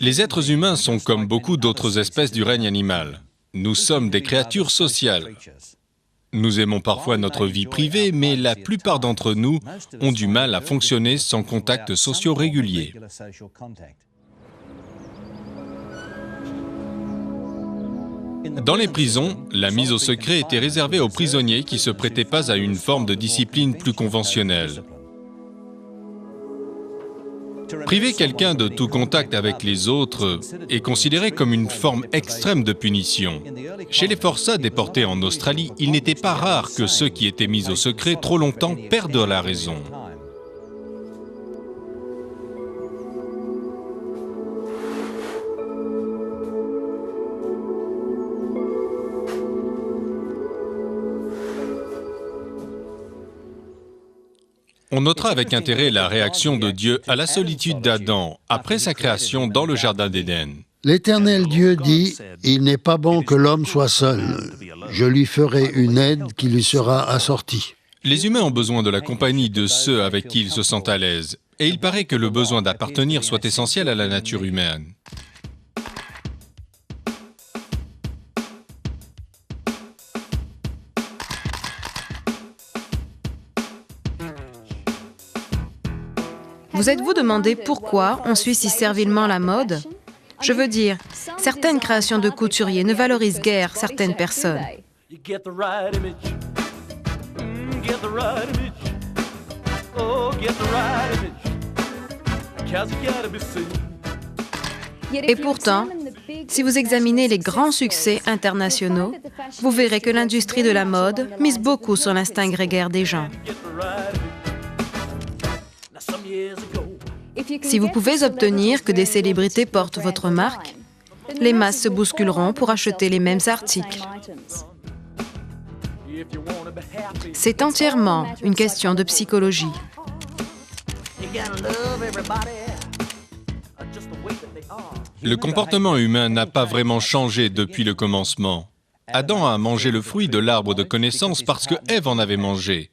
Les êtres humains sont comme beaucoup d'autres espèces du règne animal. Nous sommes des créatures sociales. Nous aimons parfois notre vie privée, mais la plupart d'entre nous ont du mal à fonctionner sans contacts sociaux réguliers. Dans les prisons, la mise au secret était réservée aux prisonniers qui ne se prêtaient pas à une forme de discipline plus conventionnelle. Priver quelqu'un de tout contact avec les autres est considéré comme une forme extrême de punition. Chez les forçats déportés en Australie, il n'était pas rare que ceux qui étaient mis au secret trop longtemps perdent la raison. On notera avec intérêt la réaction de Dieu à la solitude d'Adam après sa création dans le Jardin d'Éden. L'Éternel Dieu dit, « Il n'est pas bon que l'homme soit seul. Je lui ferai une aide qui lui sera assortie. » Les humains ont besoin de la compagnie de ceux avec qui ils se sentent à l'aise. Et il paraît que le besoin d'appartenir soit essentiel à la nature humaine. Vous êtes-vous demandé pourquoi on suit si servilement la mode? Je veux dire, certaines créations de couturiers ne valorisent guère certaines personnes. Et pourtant, si vous examinez les grands succès internationaux, vous verrez que l'industrie de la mode mise beaucoup sur l'instinct grégaire des gens. Si vous pouvez obtenir que des célébrités portent votre marque, les masses se bousculeront pour acheter les mêmes articles. C'est entièrement une question de psychologie. Le comportement humain n'a pas vraiment changé depuis le commencement. Adam a mangé le fruit de l'arbre de connaissance parce que Ève en avait mangé.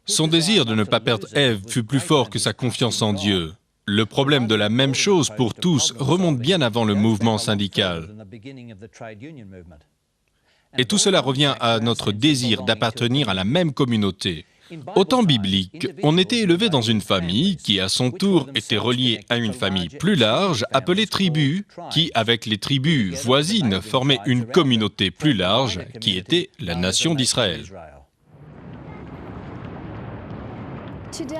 Son désir de ne pas perdre Ève fut plus fort que sa confiance en Dieu. Le problème de la même chose pour tous remonte bien avant le mouvement syndical. Et tout cela revient à notre désir d'appartenir à la même communauté. Au temps biblique, on était élevé dans une famille qui, à son tour, était reliée à une famille plus large, appelée tribu, qui, avec les tribus voisines, formait une communauté plus large, qui était la nation d'Israël.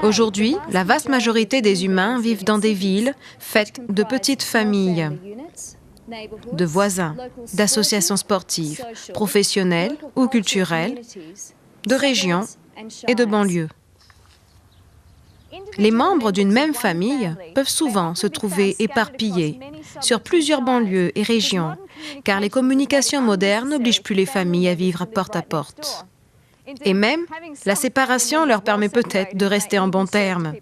Aujourd'hui, la vaste majorité des humains vivent dans des villes faites de petites familles, de voisins, d'associations sportives, professionnelles ou culturelles, de régions et de banlieues. Les membres d'une même famille peuvent souvent se trouver éparpillés sur plusieurs banlieues et régions, car les communications modernes n'obligent plus les familles à vivre porte à porte. Et même, la séparation leur permet peut-être de rester en bons termes.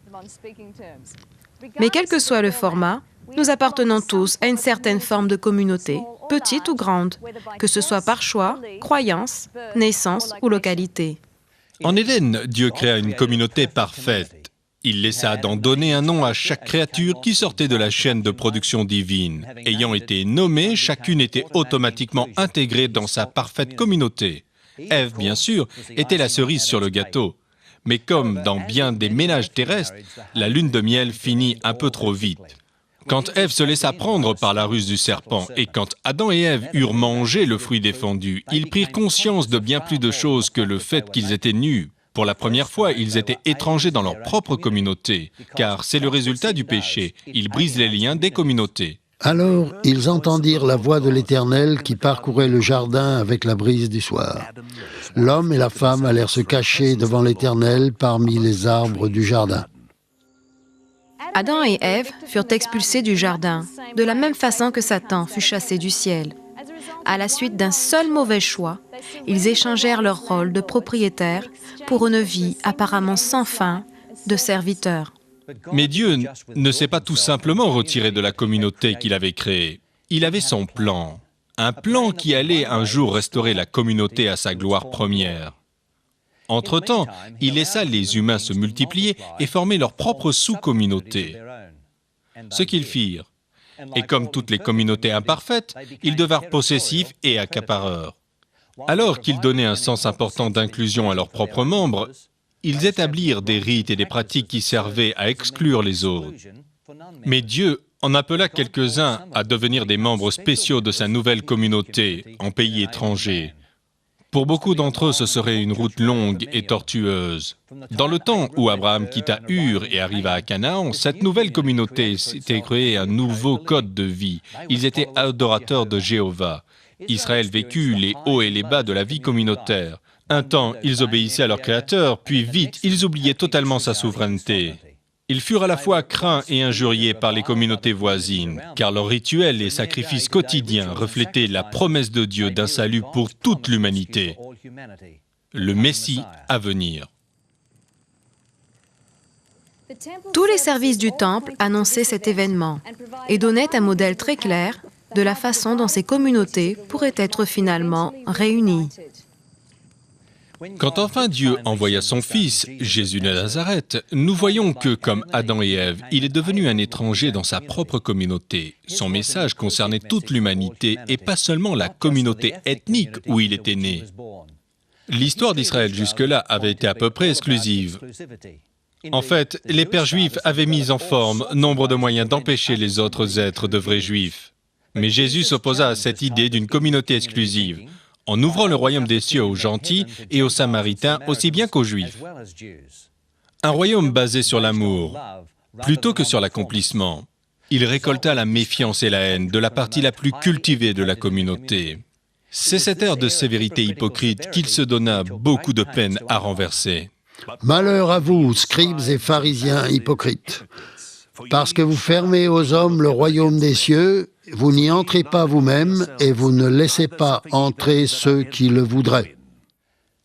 Mais quel que soit le format, nous appartenons tous à une certaine forme de communauté, petite ou grande, que ce soit par choix, croyance, naissance ou localité. En Éden, Dieu créa une communauté parfaite. Il laissa Adam donner un nom à chaque créature qui sortait de la chaîne de production divine. Ayant été nommées, chacune était automatiquement intégrée dans sa parfaite communauté. Ève, bien sûr, était la cerise sur le gâteau. Mais comme dans bien des ménages terrestres, la lune de miel finit un peu trop vite. Quand Ève se laissa prendre par la ruse du serpent et quand Adam et Ève eurent mangé le fruit défendu, ils prirent conscience de bien plus de choses que le fait qu'ils étaient nus. Pour la première fois, ils étaient étrangers dans leur propre communauté, car c'est le résultat du péché. Ils brisent les liens des communautés. Alors ils entendirent la voix de l'Éternel qui parcourait le jardin avec la brise du soir. L'homme et la femme allèrent se cacher devant l'Éternel parmi les arbres du jardin. Adam et Ève furent expulsés du jardin, de la même façon que Satan fut chassé du ciel. À la suite d'un seul mauvais choix, ils échangèrent leur rôle de propriétaires pour une vie apparemment sans fin de serviteurs. Mais Dieu ne s'est pas tout simplement retiré de la communauté qu'il avait créée. Il avait son plan. Un plan qui allait un jour restaurer la communauté à sa gloire première. Entre-temps, il laissa les humains se multiplier et former leur propre sous-communauté. Ce qu'ils firent, Et comme toutes les communautés imparfaites, ils devinrent possessifs et accapareurs. Alors qu'ils donnaient un sens important d'inclusion à leurs propres membres, ils établirent des rites et des pratiques qui servaient à exclure les autres. Mais Dieu en appela quelques-uns à devenir des membres spéciaux de sa nouvelle communauté en pays étranger. Pour beaucoup d'entre eux, ce serait une route longue et tortueuse. Dans le temps où Abraham quitta Ur et arriva à Canaan, cette nouvelle communauté s'était créée un nouveau code de vie. Ils étaient adorateurs de Jéhovah. Israël vécut les hauts et les bas de la vie communautaire. Un temps, ils obéissaient à leur Créateur, puis vite, ils oubliaient totalement sa souveraineté. Ils furent à la fois craints et injuriés par les communautés voisines, car leurs rituels et sacrifices quotidiens reflétaient la promesse de Dieu d'un salut pour toute l'humanité, le Messie à venir. Tous les services du temple annonçaient cet événement et donnaient un modèle très clair de la façon dont ces communautés pourraient être finalement réunies. Quand enfin Dieu envoya son Fils, Jésus de Nazareth, nous voyons que, comme Adam et Ève, il est devenu un étranger dans sa propre communauté. Son message concernait toute l'humanité et pas seulement la communauté ethnique où il était né. L'histoire d'Israël jusque-là avait été à peu près exclusive. En fait, les pères juifs avaient mis en forme nombre de moyens d'empêcher les autres êtres de vrais juifs. Mais Jésus s'opposa à cette idée d'une communauté exclusive, en ouvrant le royaume des cieux aux gentils et aux samaritains aussi bien qu'aux juifs. Un royaume basé sur l'amour, plutôt que sur l'accomplissement. Il récolta la méfiance et la haine de la partie la plus cultivée de la communauté. C'est cet air de sévérité hypocrite qu'il se donna beaucoup de peine à renverser. Malheur à vous, scribes et pharisiens hypocrites, parce que vous fermez aux hommes le royaume des cieux, vous n'y entrez pas vous-même et vous ne laissez pas entrer ceux qui le voudraient.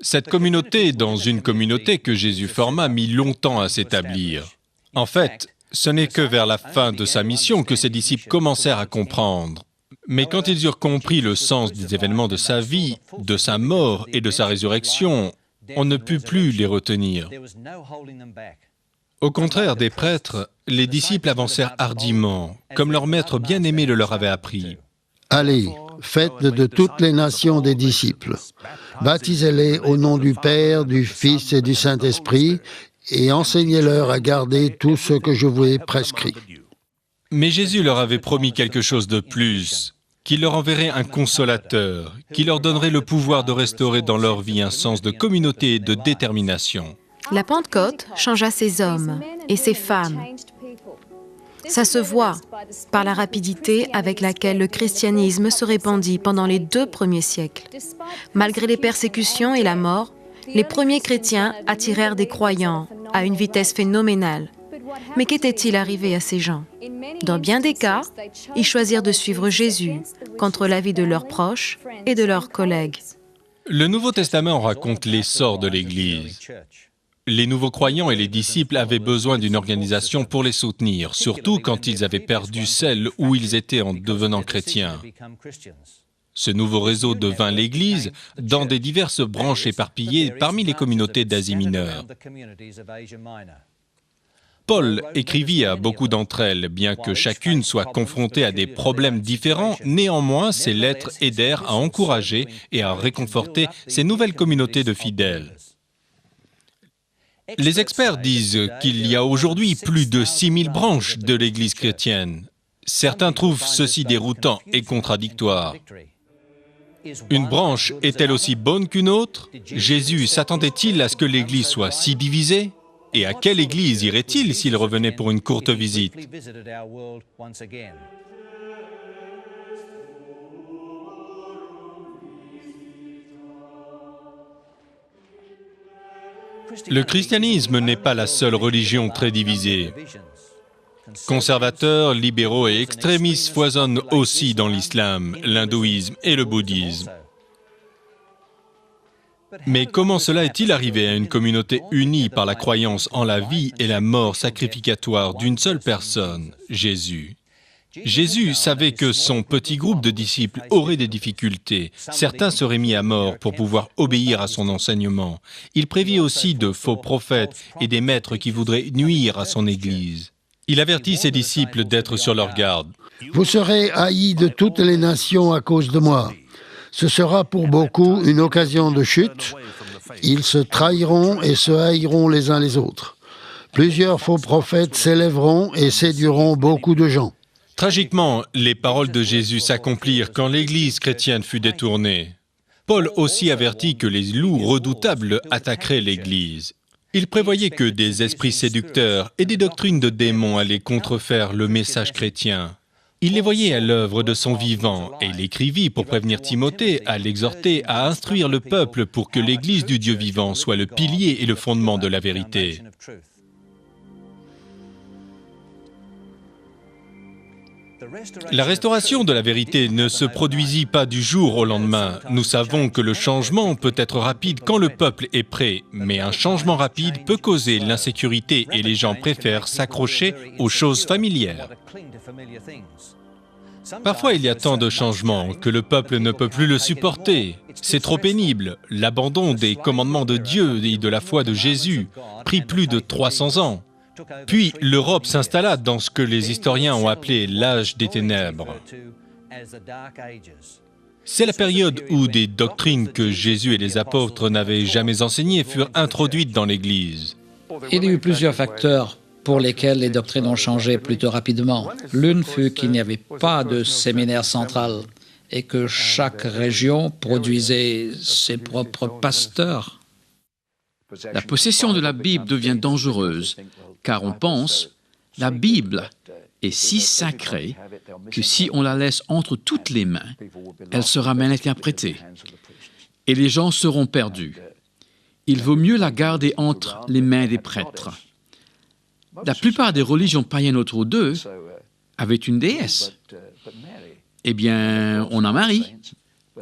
Cette communauté, dans une communauté que Jésus forma, mit longtemps à s'établir. En fait, ce n'est que vers la fin de sa mission que ses disciples commencèrent à comprendre. Mais quand ils eurent compris le sens des événements de sa vie, de sa mort et de sa résurrection, on ne put plus les retenir. Au contraire des prêtres, les disciples avancèrent hardiment, comme leur maître bien-aimé le leur avait appris. Allez, faites de toutes les nations des disciples. Baptisez-les au nom du Père, du Fils et du Saint-Esprit, et enseignez-leur à garder tout ce que je vous ai prescrit. Mais Jésus leur avait promis quelque chose de plus, qu'il leur enverrait un consolateur, qui leur donnerait le pouvoir de restaurer dans leur vie un sens de communauté et de détermination. La Pentecôte changea ces hommes et ces femmes. Ça se voit par la rapidité avec laquelle le christianisme se répandit pendant les 2 premiers siècles. Malgré les persécutions et la mort, les premiers chrétiens attirèrent des croyants à une vitesse phénoménale. Mais qu'était-il arrivé à ces gens? Dans bien des cas, ils choisirent de suivre Jésus contre l'avis de leurs proches et de leurs collègues. Le Nouveau Testament raconte l'essor de l'Église. Les nouveaux croyants et les disciples avaient besoin d'une organisation pour les soutenir, surtout quand ils avaient perdu celle où ils étaient en devenant chrétiens. Ce nouveau réseau devint l'Église dans des diverses branches éparpillées parmi les communautés d'Asie mineure. Paul écrivit à beaucoup d'entre elles, bien que chacune soit confrontée à des problèmes différents, néanmoins ces lettres aidèrent à encourager et à réconforter ces nouvelles communautés de fidèles. Les experts disent qu'il y a aujourd'hui plus de 6000 branches de l'Église chrétienne. Certains trouvent ceci déroutant et contradictoire. Une branche est-elle aussi bonne qu'une autre? Jésus s'attendait-il à ce que l'Église soit si divisée? Et à quelle Église irait-il s'il revenait pour une courte visite? Le christianisme n'est pas la seule religion très divisée. Conservateurs, libéraux et extrémistes foisonnent aussi dans l'islam, l'hindouisme et le bouddhisme. Mais comment cela est-il arrivé à une communauté unie par la croyance en la vie et la mort sacrificatoire d'une seule personne, Jésus? Jésus savait que son petit groupe de disciples aurait des difficultés. Certains seraient mis à mort pour pouvoir obéir à son enseignement. Il prévit aussi de faux prophètes et des maîtres qui voudraient nuire à son Église. Il avertit ses disciples d'être sur leur garde. Vous serez haïs de toutes les nations à cause de moi. Ce sera pour beaucoup une occasion de chute. Ils se trahiront et se haïront les uns les autres. Plusieurs faux prophètes s'élèveront et séduiront beaucoup de gens. Tragiquement, les paroles de Jésus s'accomplirent quand l'Église chrétienne fut détournée. Paul aussi avertit que les loups redoutables attaqueraient l'Église. Il prévoyait que des esprits séducteurs et des doctrines de démons allaient contrefaire le message chrétien. Il les voyait à l'œuvre de son vivant et il écrivit pour prévenir Timothée à l'exhorter à instruire le peuple pour que l'Église du Dieu vivant soit le pilier et le fondement de la vérité. La restauration de la vérité ne se produisit pas du jour au lendemain. Nous savons que le changement peut être rapide quand le peuple est prêt, mais un changement rapide peut causer l'insécurité et les gens préfèrent s'accrocher aux choses familières. Parfois, il y a tant de changements que le peuple ne peut plus le supporter. C'est trop pénible. L'abandon des commandements de Dieu et de la foi de Jésus prit plus de 300 ans. Puis l'Europe s'installa dans ce que les historiens ont appelé l'âge des ténèbres. C'est la période où des doctrines que Jésus et les apôtres n'avaient jamais enseignées furent introduites dans l'Église. Il y a eu plusieurs facteurs pour lesquels les doctrines ont changé plutôt rapidement. L'une fut qu'il n'y avait pas de séminaire central et que chaque région produisait ses propres pasteurs. La possession de la Bible devient dangereuse, car on pense la Bible est si sacrée que si on la laisse entre toutes les mains, elle sera mal interprétée et les gens seront perdus. Il vaut mieux la garder entre les mains des prêtres. La plupart des religions païennes autour d'eux avaient une déesse. Eh bien, on a Marie,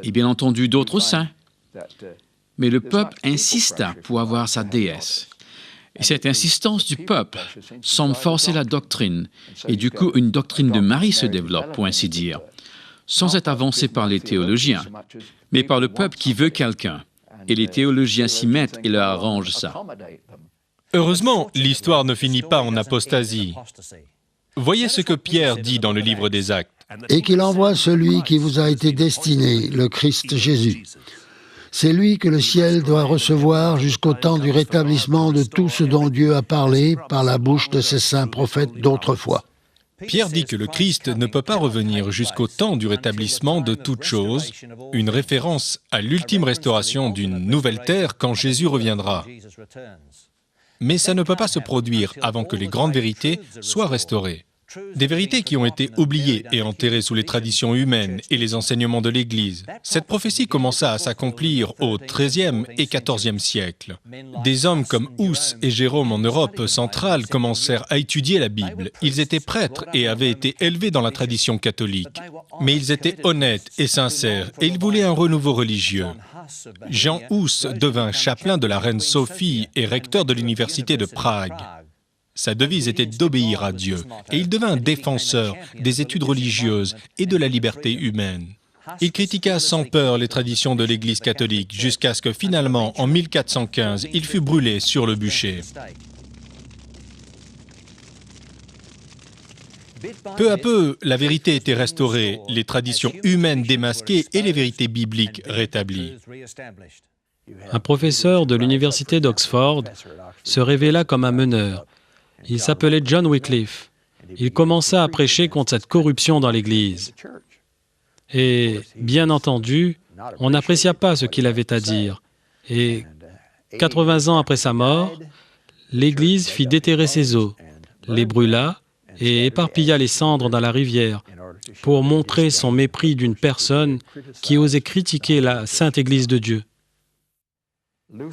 et bien entendu d'autres saints. Mais le peuple insista pour avoir sa déesse. Et cette insistance du peuple semble forcer la doctrine, et du coup une doctrine de Marie se développe, pour ainsi dire, sans être avancée par les théologiens, mais par le peuple qui veut quelqu'un. Et les théologiens s'y mettent et leur arrangent ça. Heureusement, l'histoire ne finit pas en apostasie. Voyez ce que Pierre dit dans le livre des Actes. Et qu'il envoie celui qui vous a été destiné, le Christ Jésus. C'est lui que le ciel doit recevoir jusqu'au temps du rétablissement de tout ce dont Dieu a parlé par la bouche de ses saints prophètes d'autrefois. Pierre dit que le Christ ne peut pas revenir jusqu'au temps du rétablissement de toutes choses, une référence à l'ultime restauration d'une nouvelle terre quand Jésus reviendra. Mais ça ne peut pas se produire avant que les grandes vérités soient restaurées. Des vérités qui ont été oubliées et enterrées sous les traditions humaines et les enseignements de l'Église. Cette prophétie commença à s'accomplir au XIIIe et XIVe siècle. Des hommes comme Hus et Jérôme en Europe centrale commencèrent à étudier la Bible. Ils étaient prêtres et avaient été élevés dans la tradition catholique. Mais ils étaient honnêtes et sincères et ils voulaient un renouveau religieux. Jean Hus devint chapelain de la reine Sophie et recteur de l'université de Prague. Sa devise était d'obéir à Dieu, et il devint un défenseur des études religieuses et de la liberté humaine. Il critiqua sans peur les traditions de l'Église catholique, jusqu'à ce que finalement, en 1415, il fut brûlé sur le bûcher. Peu à peu, la vérité était restaurée, les traditions humaines démasquées et les vérités bibliques rétablies. Un professeur de l'université d'Oxford se révéla comme un meneur. Il s'appelait John Wycliffe. Il commença à prêcher contre cette corruption dans l'Église. Et, bien entendu, on n'apprécia pas ce qu'il avait à dire. Et 80 ans après sa mort, l'Église fit déterrer ses os, les brûla et éparpilla les cendres dans la rivière pour montrer son mépris d'une personne qui osait critiquer la Sainte Église de Dieu.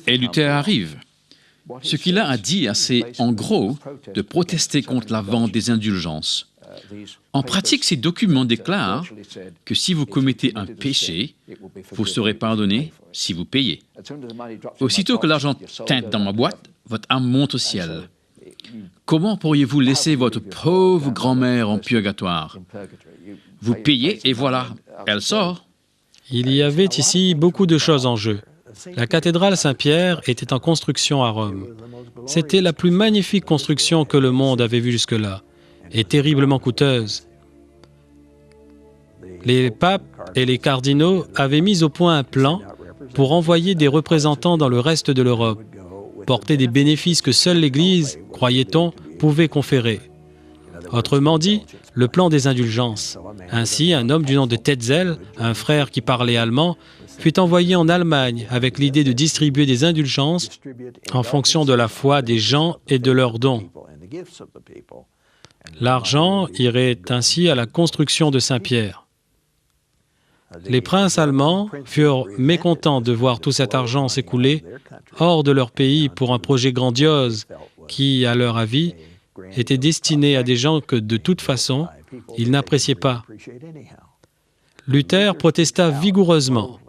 Et Luther arrive. Ce qu'il a à dire, c'est, en gros, de protester contre la vente des indulgences. En pratique, ces documents déclarent que si vous commettez un péché, vous serez pardonné si vous payez. Aussitôt que l'argent teinte dans ma boîte, votre âme monte au ciel. Comment pourriez-vous laisser votre pauvre grand-mère en purgatoire? Vous payez et voilà, elle sort. Il y avait ici beaucoup de choses en jeu. La cathédrale Saint-Pierre était en construction à Rome. C'était la plus magnifique construction que le monde avait vue jusque-là. et terriblement coûteuse. Les papes et les cardinaux avaient mis au point un plan pour envoyer des représentants dans le reste de l'Europe, porter des bénéfices que seule l'Église, croyait-on, pouvait conférer. Autrement dit, le plan des indulgences. Ainsi, un homme du nom de Tetzel, un frère qui parlait allemand, fut envoyé en Allemagne avec l'idée de distribuer des indulgences en fonction de la foi des gens et de leurs dons. L'argent irait ainsi à la construction de Saint-Pierre. Les princes allemands furent mécontents de voir tout cet argent s'écouler hors de leur pays pour un projet grandiose qui, à leur avis, était destiné à des gens que, de toute façon, ils n'appréciaient pas. Luther protesta vigoureusement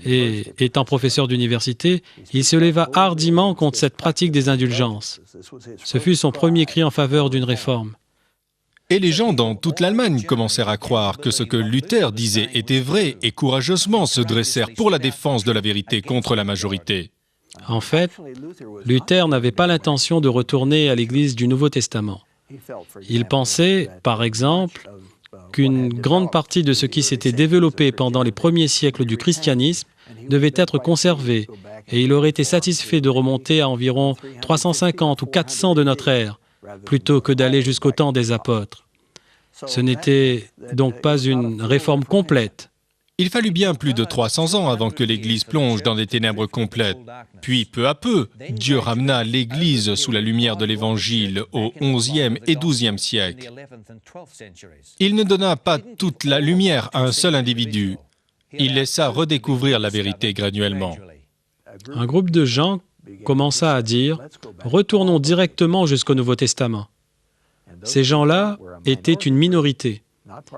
et, étant professeur d'université, il se leva hardiment contre cette pratique des indulgences. Ce fut son premier cri en faveur d'une réforme. Et les gens dans toute l'Allemagne commencèrent à croire que ce que Luther disait était vrai et courageusement se dressèrent pour la défense de la vérité contre la majorité. En fait, Luther n'avait pas l'intention de retourner à l'Église du Nouveau Testament. Il pensait, par exemple, qu'une grande partie de ce qui s'était développé pendant les premiers siècles du christianisme devait être conservé, et il aurait été satisfait de remonter à environ 350 ou 400 de notre ère, plutôt que d'aller jusqu'au temps des apôtres. Ce n'était donc pas une réforme complète. Il fallut bien plus de 300 ans avant que l'Église plonge dans des ténèbres complètes. Puis, peu à peu, Dieu ramena l'Église sous la lumière de l'Évangile au XIe et XIIe siècle. Il ne donna pas toute la lumière à un seul individu. Il laissa redécouvrir la vérité graduellement. Un groupe de gens commença à dire « Retournons directement jusqu'au Nouveau Testament ». Ces gens-là étaient une minorité.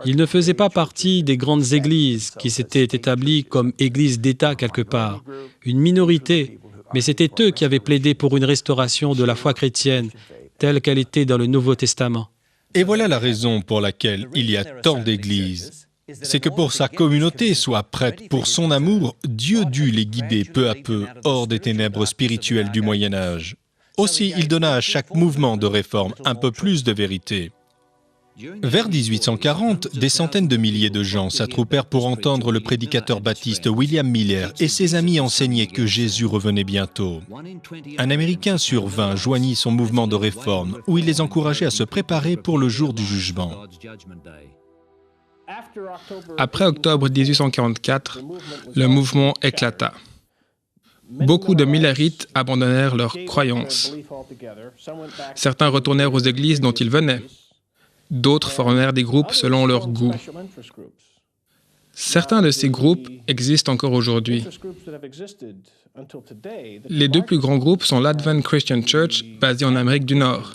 Ils ne faisaient pas partie des grandes églises qui s'étaient établies comme églises d'État quelque part. Une minorité, mais c'était eux qui avaient plaidé pour une restauration de la foi chrétienne telle qu'elle était dans le Nouveau Testament. Et voilà la raison pour laquelle il y a tant d'églises. C'est que pour sa communauté soit prête pour son amour, Dieu dut les guider peu à peu hors des ténèbres spirituelles du Moyen Âge. Aussi, il donna à chaque mouvement de réforme un peu plus de vérité. Vers 1840, des centaines de milliers de gens s'attroupèrent pour entendre le prédicateur baptiste William Miller et ses amis enseigner que Jésus revenait bientôt. Un Américain sur 20 joignit son mouvement de réforme, où il les encourageait à se préparer pour le jour du jugement. Après octobre 1844, le mouvement éclata. Beaucoup de millerites abandonnèrent leurs croyances. Certains retournèrent aux églises dont ils venaient. D'autres formèrent des groupes selon leur goût. Certains de ces groupes existent encore aujourd'hui. Les deux plus grands groupes sont l'Advent Christian Church, basé en Amérique du Nord,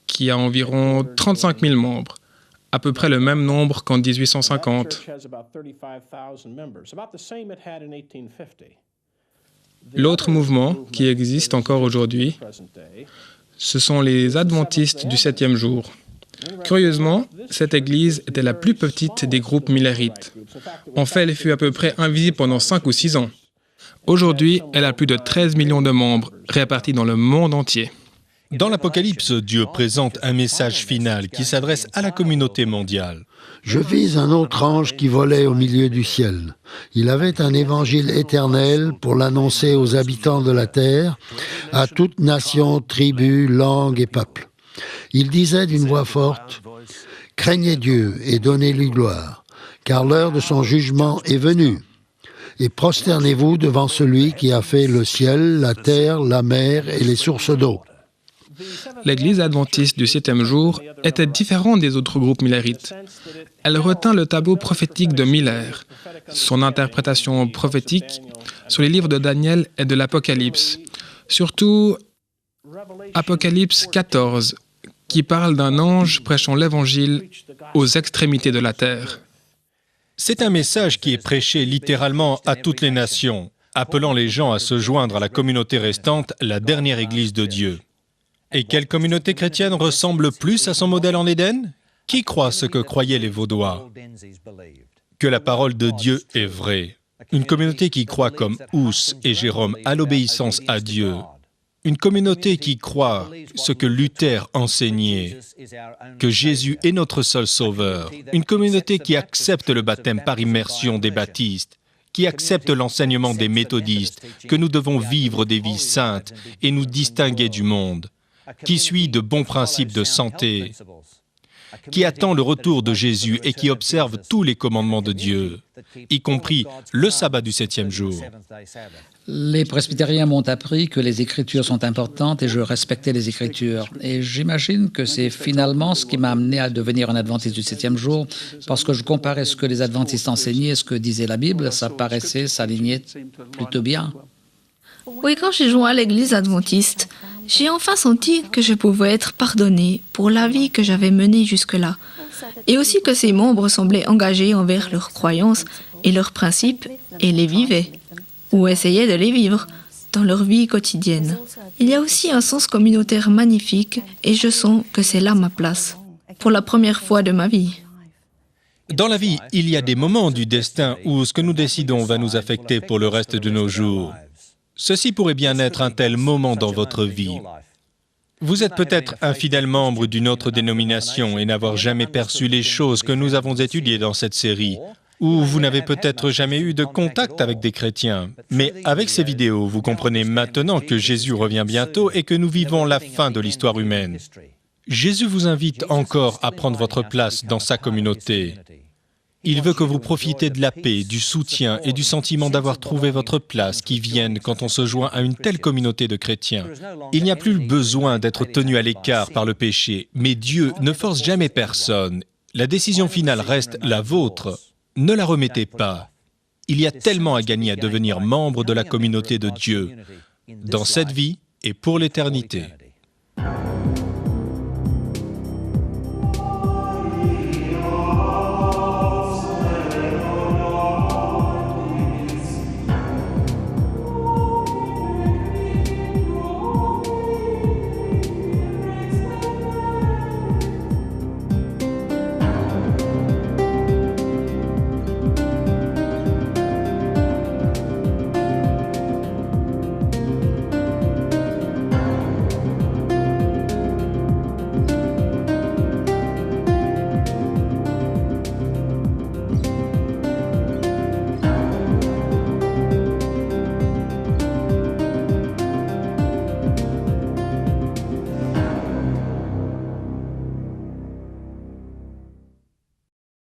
qui a environ 35 000 membres, à peu près le même nombre qu'en 1850. L'autre mouvement qui existe encore aujourd'hui, ce sont les adventistes du 7e jour. Curieusement, cette église était la plus petite des groupes millerites. En fait, elle fut à peu près invisible pendant 5 ou 6 ans. Aujourd'hui, elle a plus de 13 millions de membres répartis dans le monde entier. Dans l'Apocalypse, Dieu présente un message final qui s'adresse à la communauté mondiale. Je vis un autre ange qui volait au milieu du ciel. Il avait un évangile éternel pour l'annoncer aux habitants de la terre, à toute nation, tribu, langue et peuple. Il disait d'une voix forte, « Craignez Dieu et donnez-lui gloire, car l'heure de son jugement est venue. Et prosternez-vous devant celui qui a fait le ciel, la terre, la mer et les sources d'eau. » L'Église adventiste du 7e jour était différente des autres groupes millerites. Elle retint le tableau prophétique de Miller, son interprétation prophétique sur les livres de Daniel et de l'Apocalypse, surtout Apocalypse 14, qui parle d'un ange prêchant l'Évangile aux extrémités de la terre. C'est un message qui est prêché littéralement à toutes les nations, appelant les gens à se joindre à la communauté restante, la dernière Église de Dieu. Et quelle communauté chrétienne ressemble plus à son modèle en Éden? Qui croit ce que croyaient les Vaudois? Que la parole de Dieu est vraie. Une communauté qui croit comme Hus et Jérôme à l'obéissance à Dieu. Une communauté qui croit ce que Luther enseignait, que Jésus est notre seul sauveur. Une communauté qui accepte le baptême par immersion des baptistes, qui accepte l'enseignement des méthodistes, que nous devons vivre des vies saintes et nous distinguer du monde, qui suit de bons principes de santé, qui attend le retour de Jésus et qui observe tous les commandements de Dieu, y compris le sabbat du 7e jour. Les presbytériens m'ont appris que les Écritures sont importantes et je respectais les Écritures. Et j'imagine que c'est finalement ce qui m'a amené à devenir un adventiste du 7e jour, parce que je comparais ce que les adventistes enseignaient et ce que disait la Bible, ça paraissait s'aligner plutôt bien. Oui, quand j'ai joint à l'église adventiste, j'ai enfin senti que je pouvais être pardonné pour la vie que j'avais menée jusque-là, et aussi que ses membres semblaient engagés envers leurs croyances et leurs principes et les vivaient, ou essayaient de les vivre dans leur vie quotidienne. Il y a aussi un sens communautaire magnifique et je sens que c'est là ma place, pour la première fois de ma vie. Dans la vie, il y a des moments du destin où ce que nous décidons va nous affecter pour le reste de nos jours. Ceci pourrait bien être un tel moment dans votre vie. Vous êtes peut-être un fidèle membre d'une autre dénomination et n'avoir jamais perçu les choses que nous avons étudiées dans cette série, ou vous n'avez peut-être jamais eu de contact avec des chrétiens. Mais avec ces vidéos, vous comprenez maintenant que Jésus revient bientôt et que nous vivons la fin de l'histoire humaine. Jésus vous invite encore à prendre votre place dans sa communauté. Il veut que vous profitez de la paix, du soutien et du sentiment d'avoir trouvé votre place qui viennent quand on se joint à une telle communauté de chrétiens. Il n'y a plus besoin d'être tenu à l'écart par le péché, mais Dieu ne force jamais personne. La décision finale reste la vôtre. Ne la remettez pas. Il y a tellement à gagner à devenir membre de la communauté de Dieu, dans cette vie et pour l'éternité.